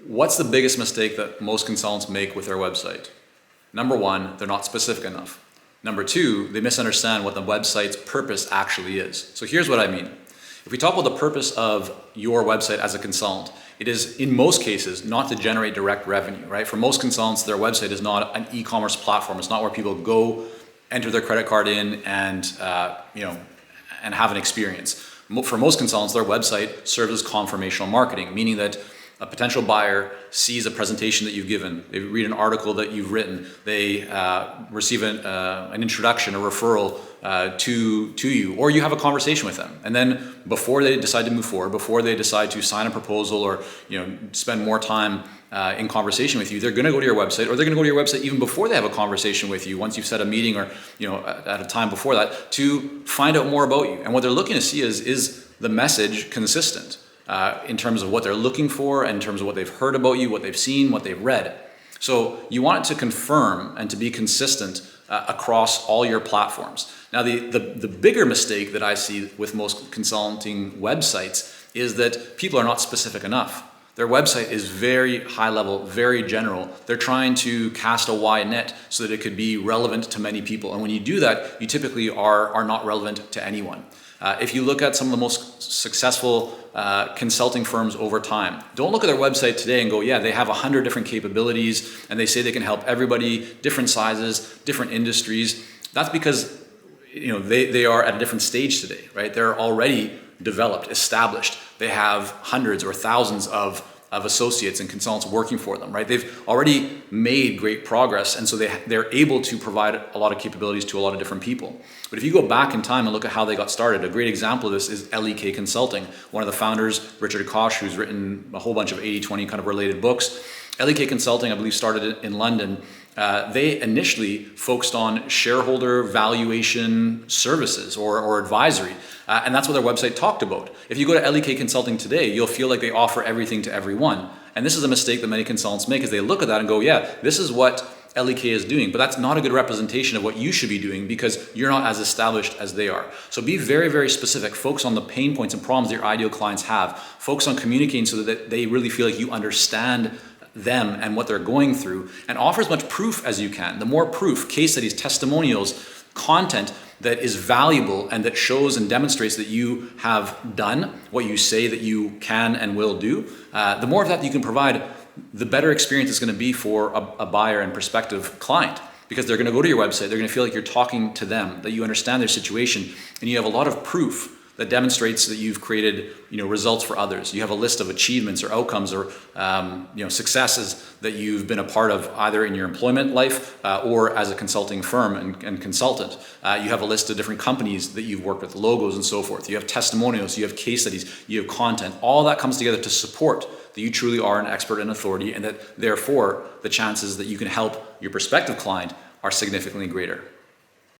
What's the biggest mistake that most consultants make with their website? Number one, they're not specific enough. Number two, they misunderstand what the website's purpose actually is. So here's what I mean. If we talk about the purpose of your website as a consultant, it is in most cases not to generate direct revenue, right? For most consultants, their website is not an e-commerce platform. It's not where people go, enter their credit card in, and and have an experience. For most consultants, their website serves as confirmational marketing, meaning that a potential buyer sees a presentation that you've given, they read an article that you've written, they receive an introduction, a referral to you, or you have a conversation with them. And then before they decide to move forward, before they decide to sign a proposal or spend more time in conversation with you, they're going to go to your website, or they're going to go to your website even before they have a conversation with you, once you've set a meeting or at a time before that, to find out more about you. And what they're looking to see is the message consistent? In terms of what they're looking for, in terms of what they've heard about you, what they've seen, what they've read. So you want it to confirm and to be consistent across all your platforms. Now, the bigger mistake that I see with most consulting websites is that people are not specific enough. Their website is very high level, very general. They're trying to cast a wide net so that it could be relevant to many people. And when you do that, you typically are not relevant to anyone. If you look at some of the most successful consulting firms over time, don't look at their website today and go, yeah, they have 100 different capabilities and they say they can help everybody, different sizes, different industries. That's because they are at a different stage today, right? They're already developed, established. They have hundreds or thousands of associates and consultants working for them, right? They've already made great progress, and so they're able to provide a lot of capabilities to a lot of different people. But if you go back in time and look at how they got started, a great example of this is LEK Consulting. One of the founders, Richard Koch, who's written a whole bunch of 80-20 kind of related books. LEK Consulting, I believe, started in London. They initially focused on shareholder valuation services or advisory. And that's what their website talked about. If you go to LEK Consulting today, you'll feel like they offer everything to everyone. And this is a mistake that many consultants make, is they look at that and go, yeah, this is what LEK is doing, but that's not a good representation of what you should be doing because you're not as established as they are. So be very, very specific. Focus on the pain points and problems that your ideal clients have. Focus on communicating so that they really feel like you understand them and what they're going through, and offer as much proof as you can. The more proof, case studies, testimonials, content that is valuable and that shows and demonstrates that you have done what you say that you can and will do, the more of that you can provide, the better experience it's going to be for a buyer and prospective client, because they're going to go to your website, they're going to feel like you're talking to them, that you understand their situation, and you have a lot of proof that demonstrates that you've created results for others. You have a list of achievements or outcomes or successes that you've been a part of either in your employment life or as a consulting firm and consultant. You have a list of different companies that you've worked with, logos and so forth. You have testimonials, you have case studies, you have content. All that comes together to support that you truly are an expert and authority, and that therefore the chances that you can help your prospective client are significantly greater.